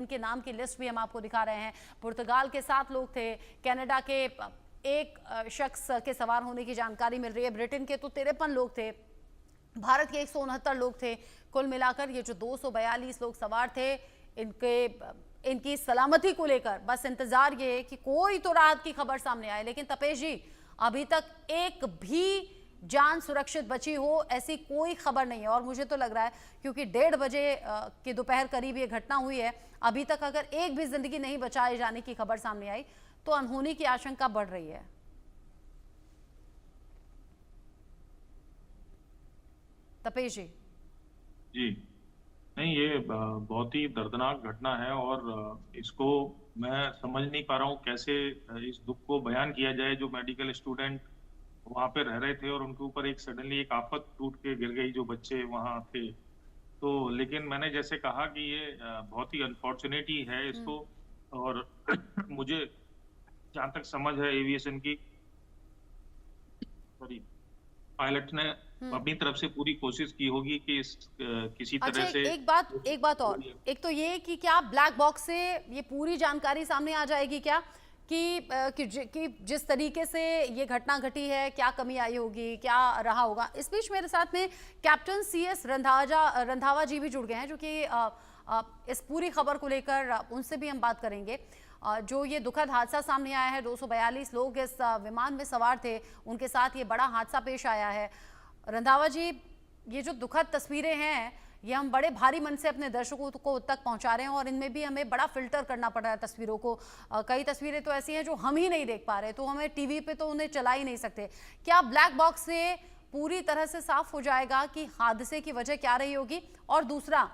उनके नाम की लिस्ट भी हम आपको दिखा रहे हैं। पुर्तगाल के 7 लोग थे, कनाडा के एक शख्स के सवार होने की जानकारी मिल रही है, ब्रिटेन के तो 53 लोग थे, भारत के 169 लोग थे। कुल मिलाकर ये जो 242 लोग सवार थे, इनकी सलामती को लेकर बस इंतजार ये है कि कोई तो राहत की खबर सामने आए। लेकिन तपेश जी, अभी तक एक भी जान सुरक्षित बची हो ऐसी कोई खबर नहीं है। और मुझे तो लग रहा है क्योंकि 1:30 बजे की दोपहर करीब ये घटना हुई है, अभी तक अगर एक भी जिंदगी नहीं बचाए जाने की खबर सामने आई तो अनहोनी की आशंका बढ़ रही है। तपेश जी। जी नहीं, ये बहुत ही दर्दनाक घटना है और इसको मैं समझ नहीं पा रहा हूँ कैसे इस दुख को बयान किया जाए। जो मेडिकल स्टूडेंट वहां पे रह रहे थे और उनके ऊपर एक सडनली एक आफत टूट के गिर गई, जो बच्चे वहां थे। तो लेकिन मैंने जैसे कहा कि ये बहुत ही अनफॉर्चुनेट ही है इसको। और मुझे जहां तक समझ है एविएशन की, सॉरी, पायलट ने अपनी तरफ से पूरी कोशिश की होगी कि इस किसी अच्छा, तरह से एक बात और, एक तो ये कि क्या ब्लैक बॉक्स से ये पूरी जानकारी सामने आ जाएगी क्या कि जिस तरीके से ये घटना घटी है, क्या कमी आई होगी, क्या रहा होगा। इस बीच मेरे साथ में कैप्टन CS रंधावा जी भी जुड़ गए हैं, जो कि इस पूरी खबर को लेकर उनसे भी हम बात करेंगे। जो ये दुखद हादसा सामने आया है, 242 लोग इस विमान में सवार थे, उनके साथ ये बड़ा हादसा पेश आया है। रंधावा जी, ये जो दुखद तस्वीरें हैं, ये हम बड़े भारी मन से अपने दर्शकों को तक पहुंचा रहे हैं और इनमें भी हमें बड़ा फिल्टर करना पड़ रहा है तस्वीरों को। कई तस्वीरें तो ऐसी हैं जो हम ही नहीं देख पा रहे, तो हमें टीवी पे तो उन्हें चला ही नहीं सकते। क्या ब्लैक बॉक्स से पूरी तरह से साफ हो जाएगा कि हादसे की वजह क्या रही होगी? और दूसरा,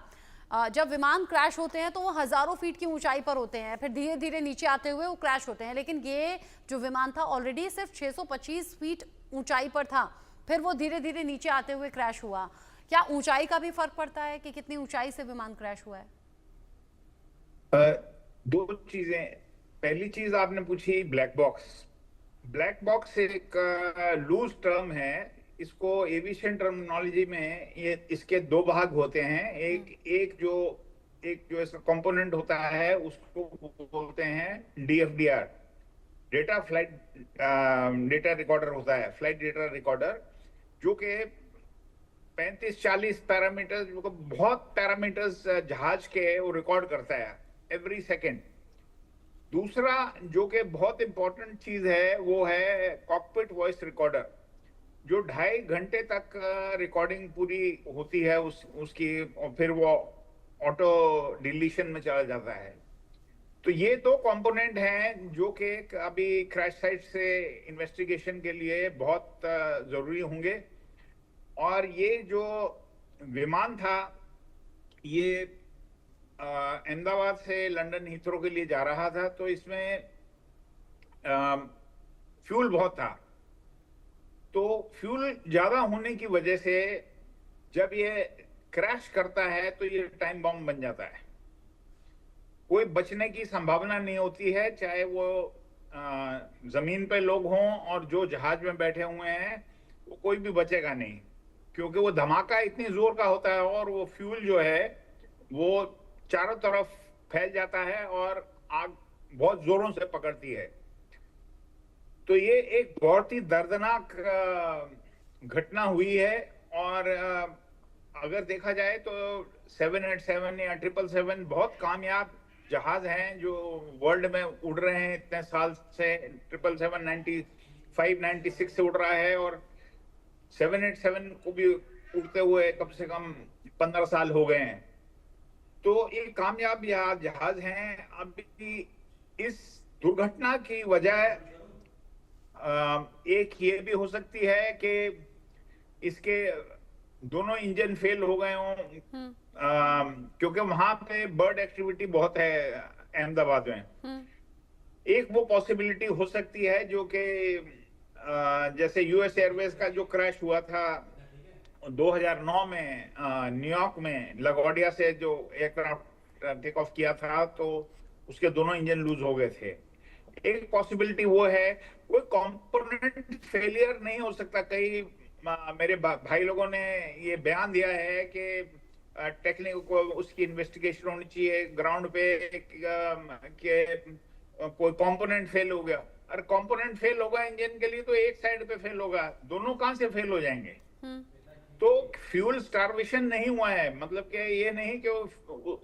जब विमान क्रैश होते हैं तो वो हजारों फीट की ऊंचाई पर होते हैं, फिर धीरे धीरे नीचे आते हुए वो क्रैश होते हैं, लेकिन ये जो विमान था ऑलरेडी सिर्फ 625 फीट ऊंचाई पर था, फिर वो धीरे धीरे नीचे आते हुए क्रैश हुआ। क्या ऊंचाई का भी फर्क पड़ता है कि कितनी ऊंचाई से विमान क्रैश हुआ है? दो चीजें। पहली चीज आपने पूछी ब्लैक बॉक्स। ब्लैक बॉक्स एक लूज टर्म है। इसको एविएशन टर्मिनोलॉजी में ये इसके दो भाग होते हैं। एक जो इसका कंपोनेंट होता है उसको बोलते हैं DFDR, data flight data recorder होता है, फ्लाइट डेटा रिकॉर्डर, जो कि 35-40 पैरामीटर्स, बहुत पैरामीटर्स जहाज के वो रिकॉर्ड करता है एवरी सेकेंड। दूसरा जो कि बहुत इंपॉर्टेंट चीज है वो है कॉकपिट वॉइस रिकॉर्डर, जो 2.5 घंटे तक रिकॉर्डिंग पूरी होती है उसकी, और फिर वो ऑटो डिलीशन में चला जाता है। तो ये दो कंपोनेंट हैं जो कि अभी क्रैश साइट से इन्वेस्टिगेशन के लिए बहुत जरूरी होंगे। और ये जो विमान था, ये अहमदाबाद से लंदन हीथ्रो के लिए जा रहा था, तो इसमें फ्यूल बहुत था। तो फ्यूल ज्यादा होने की वजह से जब ये क्रैश करता है तो ये टाइम बॉम्ब बन जाता है। कोई बचने की संभावना नहीं होती है, चाहे वो जमीन पे लोग हों और जो जहाज में बैठे हुए हैं, वो कोई भी बचेगा नहीं, क्योंकि वो धमाका इतनी जोर का होता है और वो फ्यूल जो है वो चारों तरफ फैल जाता है और आग बहुत जोरों से पकड़ती है। तो ये एक बहुत ही दर्दनाक घटना हुई है। और अगर देखा जाए तो 787 या 777 बहुत कामयाब जहाज हैं जो वर्ल्ड में उड़ रहे हैं इतने साल से। 777 95 96 से उड़ रहा है और 787 को भी उड़ते हुए कम से कम 15 साल हो गए हैं। तो ये कामयाब जहाज हैं। अभी इस दुर्घटना की वजह एक ये भी हो सकती है कि इसके दोनों इंजन फेल हो गए हों, क्योंकि वहां पे बर्ड एक्टिविटी बहुत है अहमदाबाद में। एक वो पॉसिबिलिटी हो सकती है जो कि जैसे US एयरवेज का जो क्रैश हुआ था 2009 में न्यूयॉर्क में, लगोडिया से जो एयरक्राफ्ट टेक ऑफ किया था, तो उसके दोनों इंजन लूज हो गए थे। एक पॉसिबिलिटी वो है। कोई कंपोनेंट फेलियर नहीं हो सकता। कई मेरे भाई लोगों ने ये बयान दिया है कि टेक्निक को उसकी इन्वेस्टिगेशन होनी चाहिए। ग्राउंड पे के कोई कंपोनेंट फेल हो गया, अरे कंपोनेंट फेल होगा इंजन के लिए तो एक साइड पे फेल होगा, दोनों कहां से फेल हो जाएंगे? तो फ्यूल स्टार्वेशन नहीं हुआ है, मतलब कि ये नहीं कि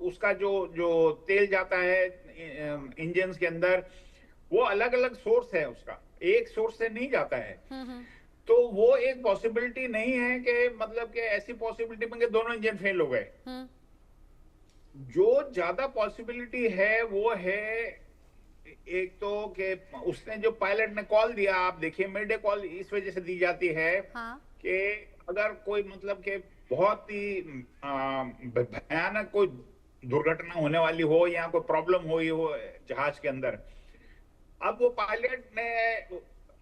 उसका जो जो तेल जाता है इंजन के अंदर वो अलग अलग सोर्स है, उसका एक सोर्स से नहीं जाता है। तो वो एक पॉसिबिलिटी नहीं है कि मतलब कि ऐसी पॉसिबिलिटी में कि दोनों इंजन फेल हो गए। जो ज्यादा पॉसिबिलिटी है वो है एक तो कि उसने जो पायलट ने कॉल दिया, आप देखिए मेडे कॉल इस वजह से दी जाती है कि अगर कोई मतलब कि बहुत ही भयानक कोई दुर्घटना होने वाली हो या कोई प्रॉब्लम हुई हो जहाज के अंदर। अब वो पायलट ने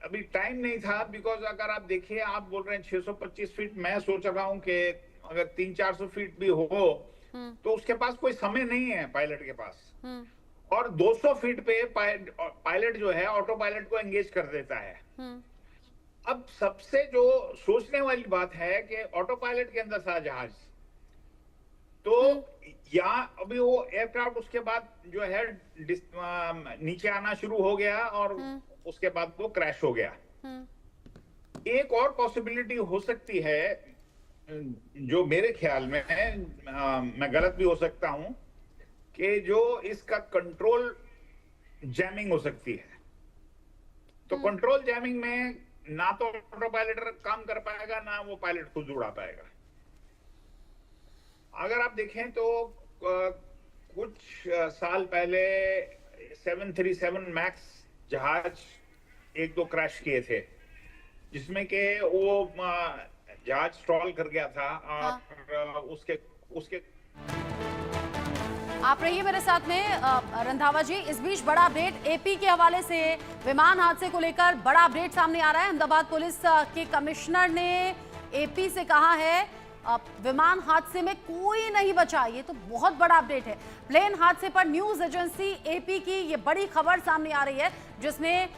अभी टाइम नहीं था, बिकॉज अगर आप देखिए आप बोल रहे हैं 625 फीट, मैं सोच रहा हूं कि अगर 300-400 फीट भी हो तो उसके पास कोई समय नहीं है पायलट के पास। और 200 फीट पे पायलट जो है ऑटो पायलट को एंगेज कर देता है। अब सबसे जो सोचने वाली बात है कि ऑटो पायलट के अंदर था जहाज, तो यहाँ अभी वो एयरक्राफ्ट उसके बाद जो है नीचे आना शुरू हो गया और उसके बाद वो क्रैश हो गया। एक और पॉसिबिलिटी हो सकती है जो मेरे ख्याल में है, मैं गलत भी हो सकता हूं, कि जो इसका कंट्रोल जैमिंग हो सकती है। तो कंट्रोल जैमिंग में ना तो ऑटो पायलट काम कर पाएगा ना वो पायलट खुद उड़ा पाएगा। अगर आप देखें तो कुछ साल पहले 737 मैक्स जहाज एक दो क्रैश किए थे, जिसमें के वो जहाज स्टॉल कर गया था और उसके आप रहिए मेरे साथ में रंधावा जी। इस बीच बड़ा अपडेट एपी के हवाले से, विमान हादसे को लेकर बड़ा अपडेट सामने आ रहा है। अहमदाबाद पुलिस के कमिश्नर ने एपी से कहा है विमान हादसे में कोई नहीं बचा। ये तो बहुत बड़ा अपडेट है। प्लेन हादसे पर न्यूज एजेंसी एपी की ये बड़ी खबर सामने आ रही है, जिसमें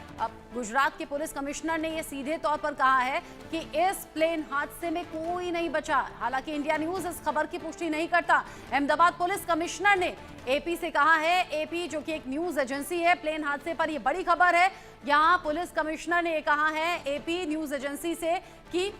गुजरात के पुलिस कमिश्नर ने ये सीधे तौर पर कहा है कि इस प्लेन हादसे में कोई नहीं बचा। हालांकि इंडिया न्यूज इस खबर की पुष्टि नहीं करता। अहमदाबाद पुलिस कमिश्नर ने एपी से कहा है, एपी जो कि एक न्यूज एजेंसी है, प्लेन हादसे पर ये बड़ी खबर है। यहाँ पुलिस कमिश्नर ने कहा है एपी न्यूज एजेंसी से कि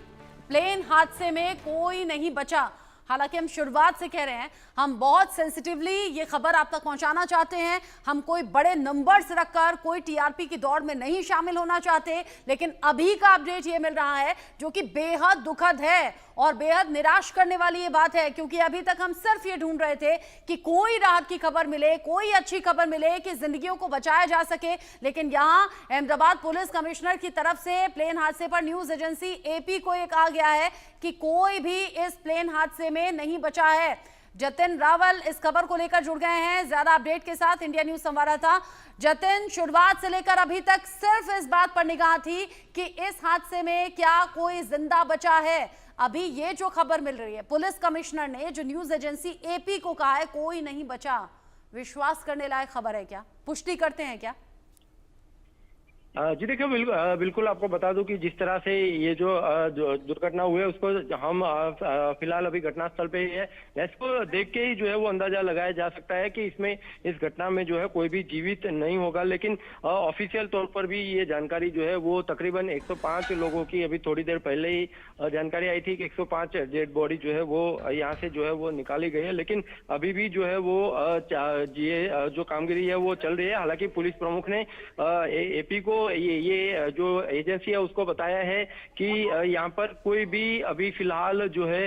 प्लेन हादसे में कोई नहीं बचा। हालांकि हम शुरुआत से कह रहे हैं हम बहुत सेंसिटिवली ये खबर आप तक पहुंचाना चाहते हैं। हम कोई बड़े नंबर्स रखकर कोई टीआरपी की दौड़ में नहीं शामिल होना चाहते, लेकिन अभी का अपडेट ये मिल रहा है जो कि बेहद दुखद है और बेहद निराश करने वाली ये बात है, क्योंकि अभी तक हम सिर्फ ये ढूंढ रहे थे कि कोई राहत की खबर मिले, कोई अच्छी खबर मिले कि जिंदगियों को बचाया जा सके। लेकिन यहाँ अहमदाबाद पुलिस कमिश्नर की तरफ से प्लेन हादसे पर न्यूज एजेंसी एपी को ये कहा गया है कि कोई भी इस प्लेन हादसे में नहीं बचा है। जतिन रावल इस खबर को लेकर जुड़ गए हैं ज्यादा अपडेट के साथ, इंडिया न्यूज संवाददाता। जतिन, शुरुआत से लेकर अभी तक सिर्फ इस बात पर निगाह थी कि इस हादसे में क्या कोई जिंदा बचा है। अभी ये जो खबर मिल रही है, पुलिस कमिश्नर ने जो न्यूज एजेंसी एपी को कहा है कोई नहीं बचा, विश्वास करने लायक खबर है क्या? पुष्टि करते हैं क्या? जी देखिए, बिल्कुल आपको बता दूं कि जिस तरह से ये जो दुर्घटना हुई है उसको हम फिलहाल अभी घटनास्थल पे ही है। इसको देख के ही जो है वो अंदाजा लगाया जा सकता है कि इसमें इस घटना में जो है कोई भी जीवित नहीं होगा। लेकिन ऑफिशियल तौर पर भी ये जानकारी जो है वो तकरीबन 105 लोगों की अभी थोड़ी देर पहले ही जानकारी आई थी कि 105 डेड बॉडी जो है वो यहाँ से जो है वो निकाली गई है। लेकिन अभी भी जो है वो ये जो कामगिरी है वो चल रही है। हालांकि पुलिस प्रमुख ने एपी को ये जो एजेंसी है उसको बताया है कि यहाँ पर कोई भी अभी फिलहाल जो है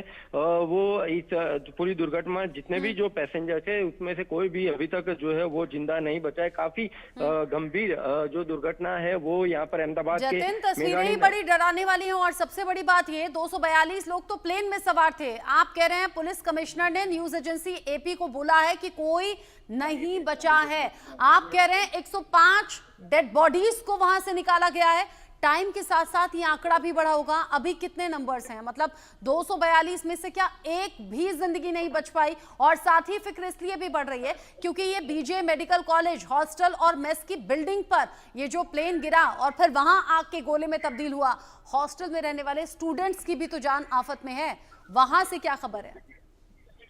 वो इस पूरी दुर्घटना जितने भी जो पैसेंजर्स है उसमें से कोई भी अभी तक जो है वो जिंदा नहीं बचा है। काफी गंभीर जो दुर्घटना है वो यहाँ पर अहमदाबाद के तस्वीरें ही बड़ी डराने वाली हैं। और सबसे बड़ी बात ये 242 लोग तो प्लेन में सवार थे। आप कह रहे हैं पुलिस कमिश्नर ने न्यूज एजेंसी एपी को बोला है कि कोई नहीं बचा है। आप कह रहे हैं 105 डेड बॉडीज को वहां से निकाला गया है। टाइम के साथ साथ ये आंकड़ा भी बढ़ा होगा। अभी कितने नंबर्स हैं? मतलब 242 में से क्या एक भी जिंदगी नहीं बच पाई? और साथ ही फिक्र इसलिए भी बढ़ रही है क्योंकि ये बीजे मेडिकल कॉलेज हॉस्टल और मेस की बिल्डिंग पर ये जो प्लेन गिरा और फिर वहां आग के गोले में तब्दील हुआ, हॉस्टल में रहने वाले स्टूडेंट्स की भी तो जान आफत में है। वहां से क्या खबर है?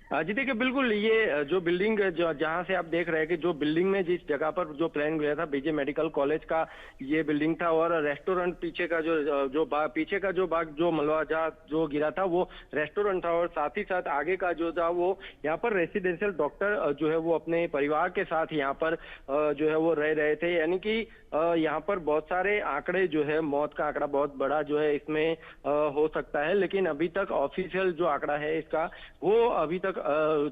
जी देखिए, बिल्कुल ये जो बिल्डिंग जहाँ से आप देख रहे हैं कि जो बिल्डिंग में जिस जगह पर जो प्लेन गिरा था, बीजे मेडिकल कॉलेज का ये बिल्डिंग था, और रेस्टोरेंट पीछे का पीछे का जो भाग जो मलबा जहाँ जो गिरा था वो रेस्टोरेंट था, और साथ ही साथ आगे का जो था वो यहाँ पर रेसिडेंशियल डॉक्टर जो है वो अपने परिवार के साथ यहाँ पर जो है वो रह रहे थे। यानी कि यहाँ पर बहुत सारे आंकड़े जो है, मौत का आंकड़ा बहुत बड़ा जो है इसमें हो सकता है, लेकिन अभी तक ऑफिशियल जो आंकड़ा है इसका वो अभी तक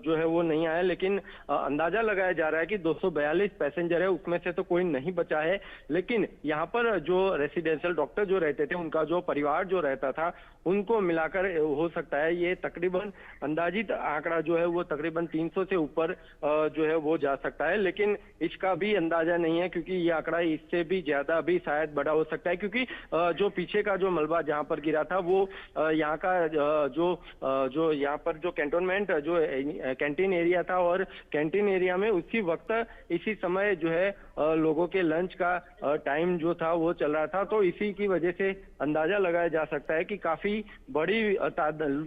जो है वो नहीं आया। लेकिन अंदाजा लगाया जा रहा है कि 242 पैसेंजर है, उसमें से तो कोई नहीं बचा है, लेकिन यहाँ पर जो रेसिडेंशियल डॉक्टर जो रहते थे, उनका जो परिवार जो रहता था, उनको मिलाकर हो सकता है ये तकरीबन अंदाजित आंकड़ा जो है वो तकरीबन 300 से ऊपर जो है वो जा सकता है। लेकिन इसका भी अंदाजा नहीं है, क्योंकि ये आंकड़ा इससे भी ज्यादा भी शायद बड़ा हो सकता है, क्योंकि जो पीछे का जो मलबा जहाँ पर गिरा था वो यहाँ का जो यहाँ पर जो कैंटोनमेंट जो कैंटीन एरिया था, और कैंटीन एरिया में उसी वक्त इसी समय जो है लोगों के लंच का टाइम जो था वो चल रहा था। तो इसी की वजह से अंदाजा लगाया जा सकता है कि काफी बड़ी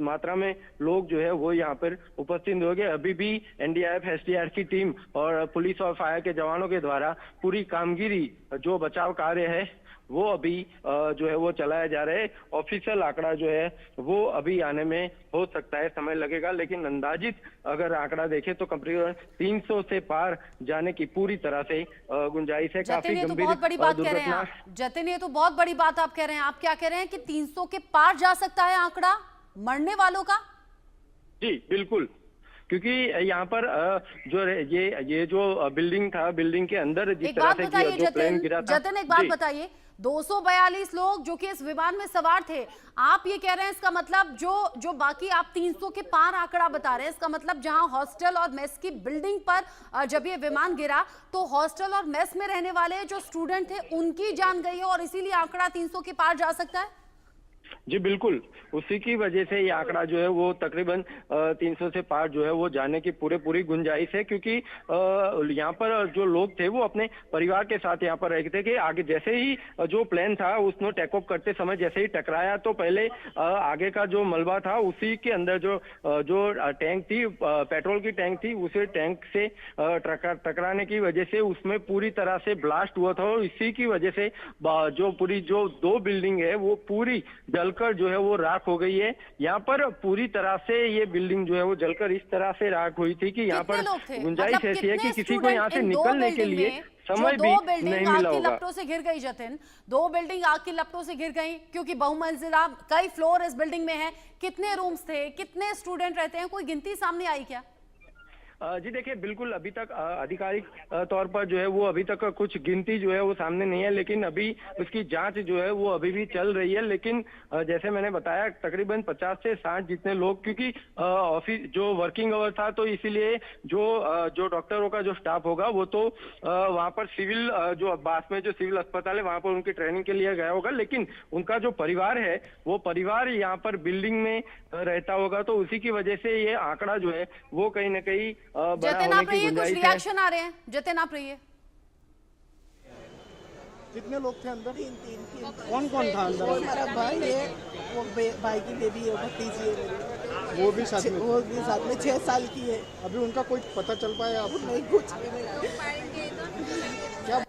मात्रा में लोग जो है वो यहाँ पर उपस्थित हो गए। अभी भी एनडीआरएफ एसडीआरएफ की टीम और पुलिस और फायर के जवानों के द्वारा पूरी कामगिरी जो बचाव कार्य है वो अभी जो है वो चलाया जा रहा है। ऑफिशियल आंकड़ा जो है वो अभी आने में हो सकता है समय लगेगा, लेकिन अंदाजित अगर आंकड़ा देखें तो करीबन 300 से पार जाने की पूरी तरह से गुंजाइश है। काफी जतिन, ये तो गंभीर बहुत बड़ी बात कह रहे हैं आप। जतिन, ये तो बहुत बड़ी बात आप कह रहे हैं। आप क्या कह रहे हैं कि 300 के पार जा सकता है आंकड़ा मरने वालों का? जी बिल्कुल, क्योंकि यहाँ पर जो ये जो बिल्डिंग था, बिल्डिंग के अंदर जिस तरह से जो प्लेन गिरा था। जतिन, एक बात बताइए, 242 लोग जो कि इस विमान में सवार थे, आप ये कह रहे हैं इसका मतलब जो बाकी आप 300 के पार आंकड़ा बता रहे हैं, इसका मतलब जहां हॉस्टल और मेस की बिल्डिंग पर जब ये विमान गिरा तो हॉस्टल और मेस में रहने वाले जो स्टूडेंट थे उनकी जान गई है, और इसीलिए आंकड़ा 300 के पार जा सकता है? जी बिल्कुल, उसी की वजह से ये आंकड़ा जो है वो तकरीबन 300 से पार जो है वो जाने की पूरी गुंजाइश है, क्योंकि यहाँ पर जो लोग थे वो अपने परिवार के साथ यहाँ पर रहते थे कि आगे जैसे ही जो प्लेन था उसने टेक ऑफ करते समय जैसे ही टकराया तो पहले आगे का जो मलबा था उसी के अंदर जो टैंक थी, पेट्रोल की टैंक थी, उसे टैंक से टकराने की वजह से उसमें पूरी तरह से ब्लास्ट हुआ था, और इसी की वजह से जो पूरी जो 2 बिल्डिंग है वो पूरी जलकर जो है वो राख हो गई है। यहाँ पर पूरी तरह से ये बिल्डिंग जो है वो जलकर इस तरह से राख हुई थी कि यहाँ पर गुंजाइश ऐसी है कि किसी को यहाँ से निकलने के लिए समय भी नहीं मिला होगा। लपटों से घिर गई जतिन, 2 बिल्डिंग आग की लपटों से घिर गई, क्योंकि बहुमंजिला कई फ्लोर इस बिल्डिंग में है। कितने रूम्स थे, कितने स्टूडेंट रहते हैं, कोई गिनती सामने आई क्या? जी देखिए, बिल्कुल अभी तक आधिकारिक तौर पर जो है वो अभी तक कुछ गिनती जो है वो सामने नहीं है, लेकिन अभी उसकी जांच जो है वो अभी भी चल रही है। लेकिन जैसे मैंने बताया तकरीबन 50 से 60 जितने लोग, क्योंकि ऑफिस जो वर्किंग आवर था तो इसीलिए जो डॉक्टरों का जो स्टाफ होगा वो तो वहाँ पर सिविल जो पास में जो सिविल अस्पताल है वहाँ पर उनकी ट्रेनिंग के लिए गया होगा, लेकिन उनका जो परिवार है वो परिवार यहाँ पर बिल्डिंग में रहता होगा, तो उसी की वजह से ये आंकड़ा जो है वो कहीं ना कहीं जतिन आप रहिए, कुछ रिएक्शन आ रहे हैं। जतिन आप रहिए। कितने लोग थे अंदर? 3 कौन कौन था अंदर? हमारा भाई है, वो भाई की बेबी है, भतीजी है मेरी, वो भी साथ में? वो भी साथ में 6 साल की है। अभी उनका कोई पता चल पाया आपको? नहीं, कुछ नहीं।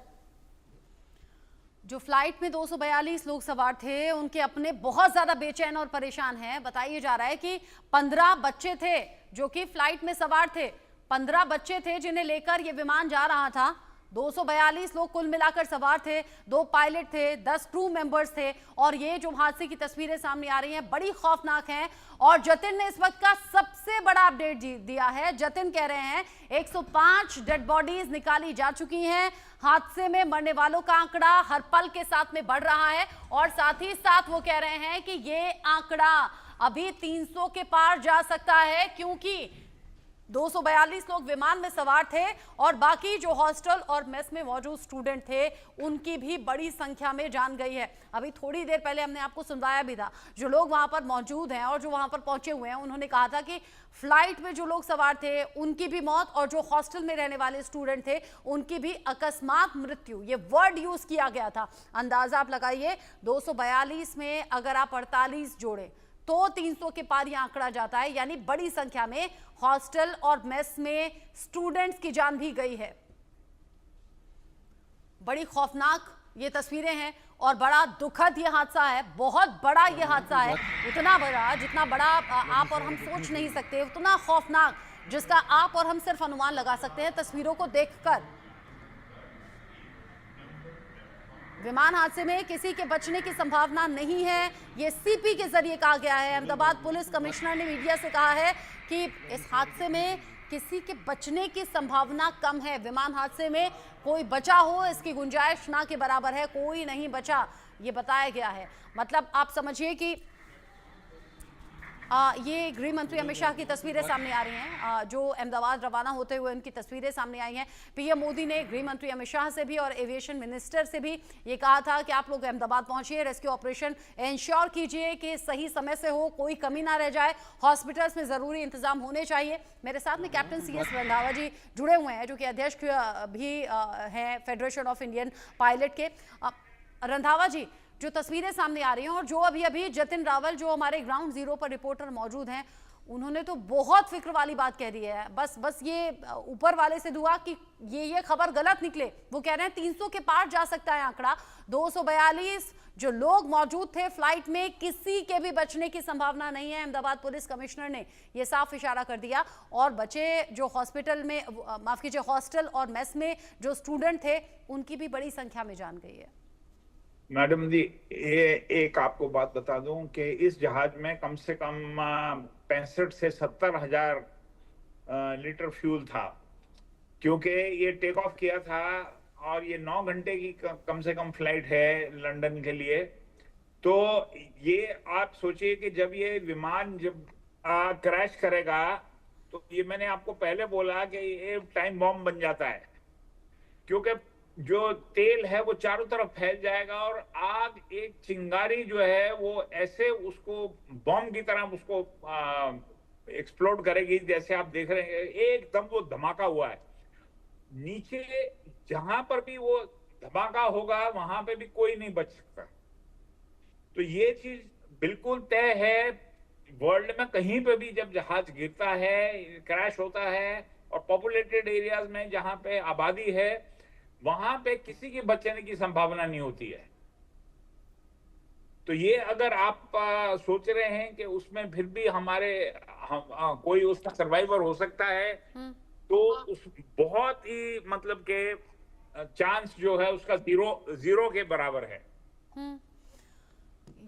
जो फ्लाइट में 242 लोग सवार थे उनके अपने बहुत ज्यादा बेचैन और परेशान हैं। बताइए जा रहा है कि 15 बच्चे थे जो कि फ्लाइट में सवार थे, 15 बच्चे थे जिन्हें लेकर ये विमान जा रहा था। 242 लोग कुल मिलाकर सवार थे, 2 पायलट थे, 10 क्रू मेंबर्स थे, और ये जो हादसे की तस्वीरें सामने आ रही हैं बड़ी खौफनाक हैं। और जतिन ने इस वक्त का सबसे बड़ा अपडेट दिया है। जतिन कह रहे हैं 105 डेड बॉडीज निकाली जा चुकी हैं। हादसे में मरने वालों का आंकड़ा हर पल के साथ में बढ़ रहा है, और साथ ही साथ वो कह रहे हैं कि ये आंकड़ा अभी 300 के पार जा सकता है, क्योंकि 242 लोग विमान में सवार थे और बाकी जो हॉस्टल और मेस में मौजूद स्टूडेंट थे उनकी भी बड़ी संख्या में जान गई है। अभी थोड़ी देर पहले हमने आपको सुनवाया भी था, जो लोग वहां पर मौजूद हैं और जो वहां पर पहुंचे हुए हैं उन्होंने कहा था कि फ्लाइट में जो लोग सवार थे उनकी भी मौत, और जो हॉस्टल में रहने वाले स्टूडेंट थे उनकी भी अकस्मात मृत्यु, ये वर्ड यूज किया गया था। अंदाजा आप लगाइए, 242 में अगर आप 48 जोड़े तो 300 के पार यह आंकड़ा जाता है, यानी बड़ी संख्या में हॉस्टल और मेस में स्टूडेंट्स की जान भी गई है। बड़ी खौफनाक ये तस्वीरें हैं और बड़ा दुखद ये हादसा है, बहुत बड़ा ये हादसा है, उतना बड़ा जितना बड़ा आप और हम सोच नहीं सकते, उतना खौफनाक जिसका आप और हम सिर्फ अनुमान लगा सकते हैं तस्वीरों को देखकर। विमान हादसे में किसी के बचने की संभावना नहीं है, ये सीपी के जरिए कहा गया है। अहमदाबाद पुलिस कमिश्नर ने मीडिया से कहा है कि इस हादसे में किसी के बचने की संभावना कम है। विमान हादसे में कोई बचा हो इसकी गुंजाइश ना के बराबर है, कोई नहीं बचा, ये बताया गया है। मतलब आप समझिए कि ये गृह मंत्री अमित शाह की तस्वीरें सामने आ रही हैं, जो अहमदाबाद रवाना होते हुए उनकी तस्वीरें सामने आई हैं। पीएम मोदी ने गृह मंत्री अमित शाह से भी और एविएशन मिनिस्टर से भी ये कहा था कि आप लोग अहमदाबाद पहुंचिए, रेस्क्यू ऑपरेशन इंश्योर कीजिए कि सही समय से हो, कोई कमी ना रह जाए, हॉस्पिटल्स में जरूरी इंतजाम होने चाहिए। मेरे साथ में कैप्टन CS रंधावा जी जुड़े हुए हैं, जो कि अध्यक्ष भी हैं फेडरेशन ऑफ इंडियन पायलट के। रंधावा जी, जो तस्वीरें सामने आ रही हैं और जो अभी जतिन रावल जो हमारे ग्राउंड जीरो पर रिपोर्टर मौजूद हैं, उन्होंने तो बहुत फिक्र वाली बात कह दी है। बस ये ऊपर वाले से दुआ कि ये खबर गलत निकले। वो कह रहे हैं 300 के पार जा सकता है आंकड़ा। 242 जो लोग मौजूद थे फ्लाइट में, किसी के भी बचने की संभावना नहीं है। अहमदाबाद पुलिस कमिश्नर ने यह साफ इशारा कर दिया। और बचे जो हॉस्पिटल में, माफ कीजिए, हॉस्टल और मेस में जो स्टूडेंट थे, उनकी भी बड़ी संख्या में जान गई है। मैडम जी, ये एक आपको बात बता दूं कि इस जहाज में कम से कम 65 से 70 हजार लीटर फ्यूल था, क्योंकि ये टेक ऑफ किया था और ये 9 घंटे की कम से कम फ्लाइट है लंदन के लिए। तो ये आप सोचिए कि जब ये विमान जब क्रैश करेगा तो ये मैंने आपको पहले बोला कि ये टाइम बॉम्ब बन जाता है, क्योंकि जो तेल है वो चारों तरफ फैल जाएगा और आग, एक चिंगारी जो है वो ऐसे उसको बॉम्ब की तरह उसको एक्सप्लोड करेगी, जैसे आप देख रहे हैं एकदम वो धमाका हुआ है। नीचे जहां पर भी वो धमाका होगा वहां पे भी कोई नहीं बच सकता। तो ये चीज बिल्कुल तय है, वर्ल्ड में कहीं पे भी जब जहाज गिरता है, क्रैश होता है और पॉपुलेटेड एरियाज में जहां पे आबादी है, वहां पे किसी के बचने की संभावना नहीं होती है। तो ये अगर आप सोच रहे हैं कि उसमें फिर भी कोई उसका सर्वाइवर हो सकता है, तो उस बहुत ही मतलब के चांस जो है उसका जीरो के बराबर है।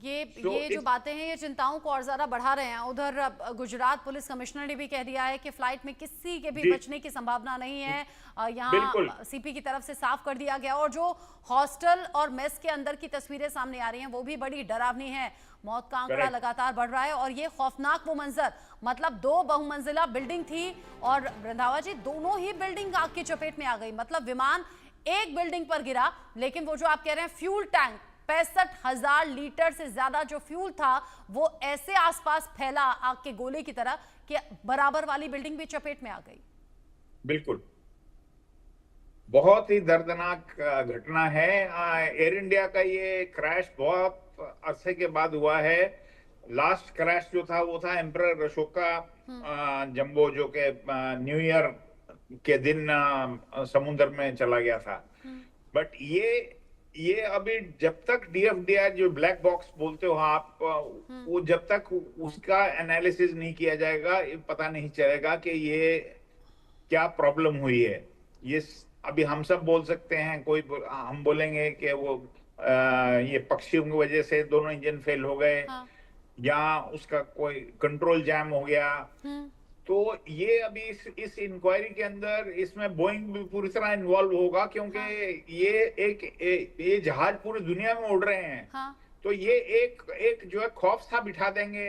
ये जो बातें हैं ये चिंताओं को और ज्यादा बढ़ा रहे हैं। उधर गुजरात पुलिस कमिश्नर ने भी कह दिया है कि फ्लाइट में किसी के भी बचने की संभावना नहीं है। यहाँ सीपी की तरफ से साफ कर दिया गया। और जो हॉस्टल और मेस के अंदर की तस्वीरें सामने आ रही हैं वो भी बड़ी डरावनी है। मौत का आंकड़ा लगातार बढ़ रहा है और ये खौफनाक वो मंजर, मतलब 2 बहुमंजिला बिल्डिंग थी और रंधावा जी दोनों ही बिल्डिंग आग की चपेट में आ गई। मतलब विमान एक बिल्डिंग पर गिरा, लेकिन वो जो आप कह रहे हैं फ्यूल टैंक 65,000 लीटर से ज्यादा जो फ्यूल था वो ऐसे आसपास फैला आग के गोले की तरह कि बराबर वाली बिल्डिंग भी चपेट में आ गई। बिल्कुल, बहुत ही दर्दनाक घटना है। एयर इंडिया का ये क्रैश बहुत अरसे के बाद हुआ है। लास्ट क्रैश जो था वो था एम्परर अशोका जंबो, जो के न्यू ईयर के दिन समुद्र में चला गया था। बट ये अभी जब तक DFDR जो ब्लैक बॉक्स बोलते हो आप, वो जब तक उसका एनालिसिस नहीं किया जाएगा पता नहीं चलेगा कि ये क्या प्रॉब्लम हुई है। ये अभी हम सब बोल सकते हैं, हम बोलेंगे कि वो ये पक्षियों की वजह से दोनों इंजन फेल हो गए, या उसका कोई कंट्रोल जैम हो गया। तो ये अभी इस इंक्वायरी के अंदर इसमें बोइंग भी पूरी तरह इन्वॉल्व होगा, क्योंकि ये जहाज पूरी दुनिया में उड़ रहे हैं। तो ये एक जो है खौफ सा बिठा देंगे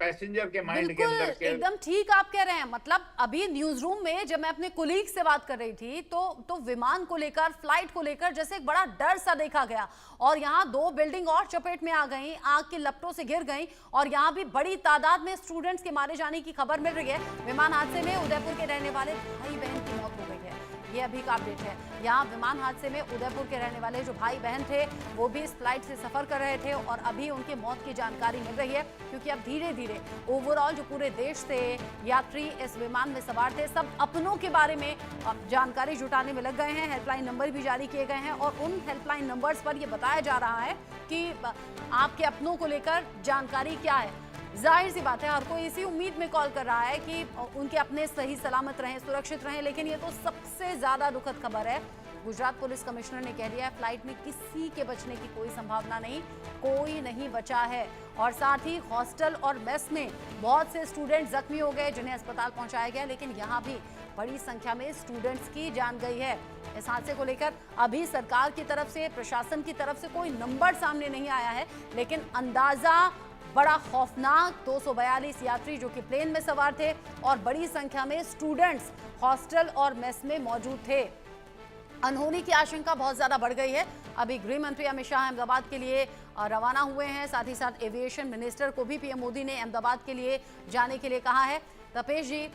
पैसेंजर के माइंड के अंदर के। एकदम ठीक आप कह रहे हैं। मतलब अभी न्यूज रूम में जब मैं अपने कोलीग से बात कर रही थी तो विमान को लेकर, फ्लाइट को लेकर जैसे एक बड़ा डर सा देखा गया। और यहाँ 2 बिल्डिंग और चपेट में आ गई, आग की लपटों से गिर गई और यहाँ भी बड़ी तादाद में स्टूडेंट्स के मारे जाने की खबर मिल रही है। विमान हादसे में उदयपुर के रहने वाले भाई बहन की मौत हो गई है। ये अभी का अपडेट है। यहाँ विमान हादसे में उदयपुर के रहने वाले जो भाई बहन थे वो भी इस फ्लाइट से सफर कर रहे थे और अभी उनकी मौत की जानकारी मिल रही है, क्योंकि अब धीरे धीरे ओवरऑल जो पूरे देश से यात्री इस विमान में सवार थे सब अपनों के बारे में अब जानकारी जुटाने में लग गए हैं। हेल्पलाइन नंबर भी जारी किए गए हैं और उन हेल्पलाइन नंबर्स पर यह बताया जा रहा है कि आपके अपनों को लेकर जानकारी क्या है। जाहिर सी बात है हर कोई इसी उम्मीद में कॉल कर रहा है कि उनके अपने सही सलामत रहें, सुरक्षित रहें, लेकिन ये तो सबसे ज्यादा दुखद खबर है। गुजरात पुलिस कमिश्नर ने कह दिया है फ्लाइट में किसी के बचने की कोई संभावना नहीं, कोई नहीं बचा है। और साथ ही हॉस्टल और मेस में बहुत से स्टूडेंट जख्मी हो गए जिन्हें अस्पताल पहुंचाया गया, लेकिन यहाँ भी बड़ी संख्या में स्टूडेंट्स की जान गई है। इस हादसे को लेकर अभी सरकार की तरफ से, प्रशासन की तरफ से कोई नंबर सामने नहीं आया है, लेकिन अंदाजा बड़ा खौफनाक 242 यात्री जो कि प्लेन में सवार थे और बड़ी संख्या में स्टूडेंट्स हॉस्टल और मेस में मौजूद थे। अनहोनी की आशंका बहुत ज्यादा बढ़ गई है। अभी गृह मंत्री अमित शाह अहमदाबाद के लिए रवाना हुए हैं, साथ ही साथ एविएशन मिनिस्टर को भी पीएम मोदी ने अहमदाबाद के लिए जाने के लिए कहा है। तपेश जी,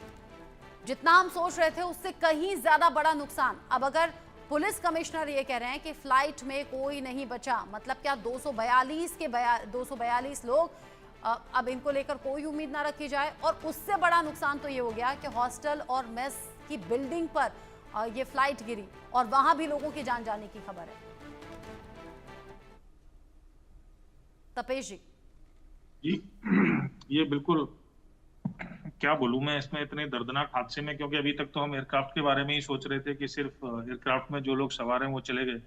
जितना हम सोच रहे थे उससे कहीं ज्यादा बड़ा नुकसान, अब अगर पुलिस कमिश्नर ये कह रहे हैं कि फ्लाइट में कोई नहीं बचा, मतलब क्या 242 लोग, अब इनको लेकर कोई उम्मीद ना रखी जाए। और उससे बड़ा नुकसान तो ये हो गया कि हॉस्टल और मेस की बिल्डिंग पर ये फ्लाइट गिरी और वहां भी लोगों की जान जाने की खबर है। तपेश जी, ये बिल्कुल, क्या बोलूं मैं इसमें इतने दर्दनाक हादसे में, क्योंकि अभी तक तो हम एयरक्राफ्ट के बारे में ही सोच रहे थे कि सिर्फ एयरक्राफ्ट में जो लोग सवार हैं वो चले गए।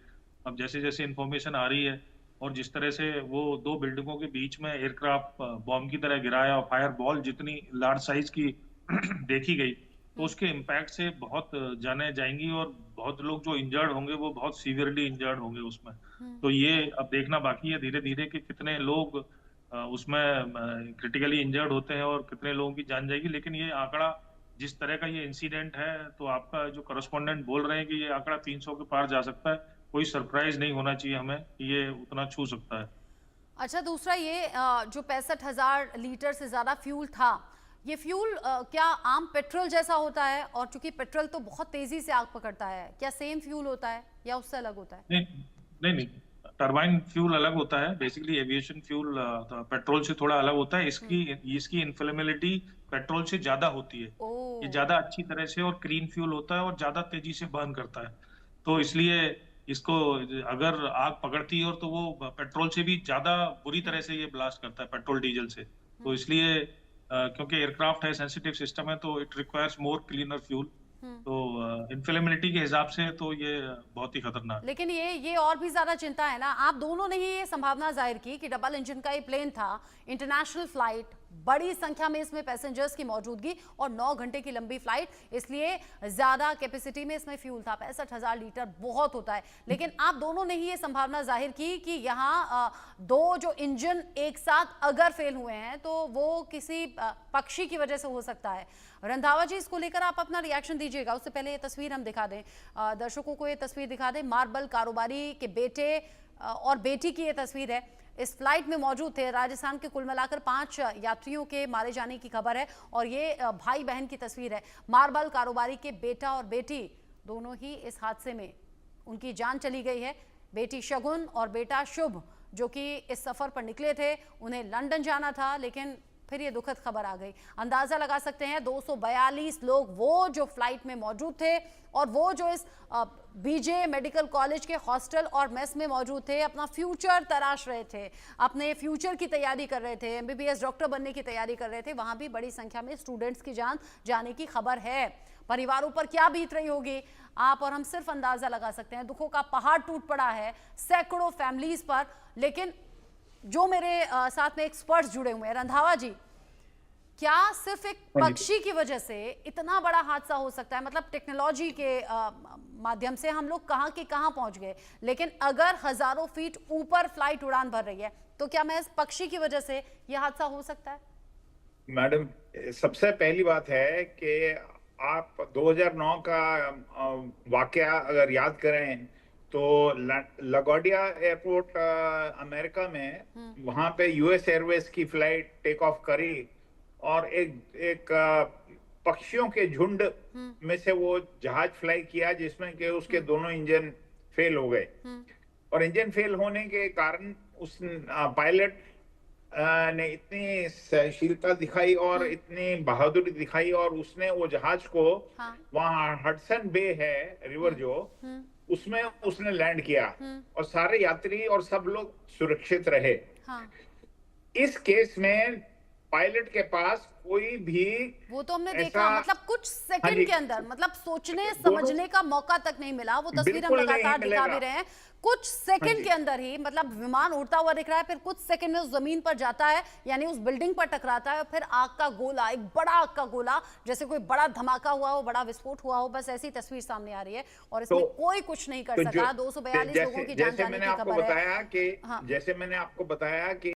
अब जैसे जैसे इन्फॉर्मेशन आ रही है और जिस तरह से वो दो बिल्डिंगों के बीच में एयरक्राफ्ट बॉम्ब की तरह गिराया और फायर बॉल जितनी लार्ज साइज की देखी गई, तो उसके इम्पैक्ट से बहुत जाने जाएंगी और बहुत लोग जो इंजर्ड होंगे वो बहुत सीवियरली इंजर्ड होंगे उसमें। तो ये अब देखना बाकी है धीरे धीरे कि कितने लोग उसमें क्रिटिकली इंजर्ड होते हैं और कितने लोगों की जान जाएगी। लेकिन ये आंकड़ा, जिस तरह का ये इंसिडेंट है, तो आपका जो करस्पॉन्डेंट बोल रहे हैं कि ये आंकड़ा 300 के पार जा सकता है, कोई सरप्राइज नहीं होना चाहिए हमें कि ये उतना छू सकता है। अच्छा, दूसरा ये जो 65,000 लीटर से ज्यादा फ्यूल था, ये फ्यूल क्या आम पेट्रोल जैसा होता है? और चूंकि पेट्रोल तो बहुत तेजी से आग पकड़ता है, क्या सेम फ्यूल होता है या उससे अलग होता है? नहीं, टरबाइन फ्यूल अलग होता है। बेसिकली एविएशन फ्यूल पेट्रोल से थोड़ा अलग होता है। इसकी इन्फ्लेमेबिलिटी पेट्रोल से ज्यादा होती है। ये ज्यादा अच्छी तरह से और क्लीन फ्यूल होता है और ज्यादा तेजी से बर्न करता है। तो इसलिए इसको अगर आग पकड़ती है और तो वो पेट्रोल से भी ज्यादा बुरी तरह से ये ब्लास्ट करता है, पेट्रोल डीजल से। तो इसलिए क्योंकि एयरक्राफ्ट है, सेंसिटिव सिस्टम है, तो it requires more cleaner fuel. तो इन्फ्लेमेबिलिटी के हिसाब से तो ये बहुत ही खतरनाक है। लेकिन ये और भी ज्यादा चिंता है ना, आप दोनों ने ही ये संभावना जाहिर की कि डबल इंजन का ये प्लेन था, इंटरनेशनल फ्लाइट, बड़ी संख्या में इसमें पैसेंजर्स की मौजूदगी और 9 घंटे की लंबी फ्लाइट, इसलिए ज्यादा कैपेसिटी में इसमें फ्यूल था। 65,000 लीटर बहुत होता है। लेकिन आप दोनों ने ही ये संभावना जाहिर की कि यहाँ दो जो इंजन एक साथ अगर फेल हुए हैं तो वो किसी पक्षी की वजह से हो सकता है। रंधावा जी, इसको लेकर आप अपना रिएक्शन दीजिएगा। उससे पहले ये तस्वीर हम दिखा दें, दर्शकों को ये तस्वीर दिखा दें। मार्बल कारोबारी के बेटे और बेटी की ये तस्वीर है। इस फ्लाइट में मौजूद थे राजस्थान के कुल मिलाकर 5 यात्रियों के मारे जाने की खबर है और ये भाई बहन की तस्वीर है। मार्बल कारोबारी के बेटा और बेटी दोनों ही इस हादसे में उनकी जान चली गई है। बेटी शगुन और बेटा शुभ जो कि इस सफर पर निकले थे, उन्हें लंदन जाना था, लेकिन फिर ये दुखद खबर आ गई। अंदाजा लगा सकते हैं 242 लोग वो जो फ्लाइट में मौजूद थे और वो जो इस बीजे मेडिकल कॉलेज के हॉस्टल और मेस में मौजूद थे, अपना फ्यूचर तराश रहे थे, अपने फ्यूचर की तैयारी कर रहे थे, एमबीबीएस डॉक्टर बनने की तैयारी कर रहे थे। वहां भी बड़ी संख्या में स्टूडेंट्स की जान जाने की खबर है। परिवारों पर क्या बीत रही होगी आप और हम सिर्फ अंदाजा लगा सकते हैं। दुखों का पहाड़ टूट पड़ा है सैकड़ों फैमिलीज पर। लेकिन जो मेरे साथ में एक्सपर्ट्स जुड़े हुए हैं, रंधावा जी, क्या सिर्फ एक पक्षी की वजह से इतना बड़ा हादसा हो सकता है? मतलब टेक्नोलॉजी के माध्यम से हम लोग कहां के कहां पहुंच गए, लेकिन अगर हजारों फीट ऊपर फ्लाइट उड़ान भर रही है तो क्या महज पक्षी की वजह से यह हादसा हो सकता है? मैडम, सबसे पहली बात है कि आप 2009 का वाकया अगर याद करें तो लगोडिया एयरपोर्ट अमेरिका में, वहां पे यूएस एयरवेज की फ्लाइट टेक ऑफ करी और एक पक्षियों के झुंड में से वो जहाज फ्लाई किया जिसमें कि उसके दोनों इंजन फेल हो गए। और इंजन फेल होने के कारण उस पायलट ने इतनी सहनशीलता दिखाई और इतनी बहादुरी दिखाई और उसने वो जहाज को वहाँ हडसन बे है रिवर जो उसमें उसने लैंड किया और सारे यात्री और सब लोग सुरक्षित रहे। इस केस में पायलट के पास कोई भी वो तो हमने देखा, मतलब कुछ सेकंड के अंदर, मतलब सोचने समझने का मौका तक नहीं मिला। वो तस्वीर हम लगातार दिखा भी रहे हैं, कुछ सेकंड के अंदर ही, मतलब विमान उड़ता हुआ दिख रहा है, फिर कुछ सेकंड में उस जमीन पर जाता है, यानी उस बिल्डिंग पर टकराता है, और फिर आग का गोला, एक बड़ा आग का गोला, जैसे कोई बड़ा धमाका हुआ हो, बड़ा विस्फोट हुआ हो, बस ऐसी तस्वीर सामने आ रही है। और इसमें कोई कुछ नहीं कर सका। 242 लोगों की जान जाने की खबर है। जैसे मैंने आपको बताया कि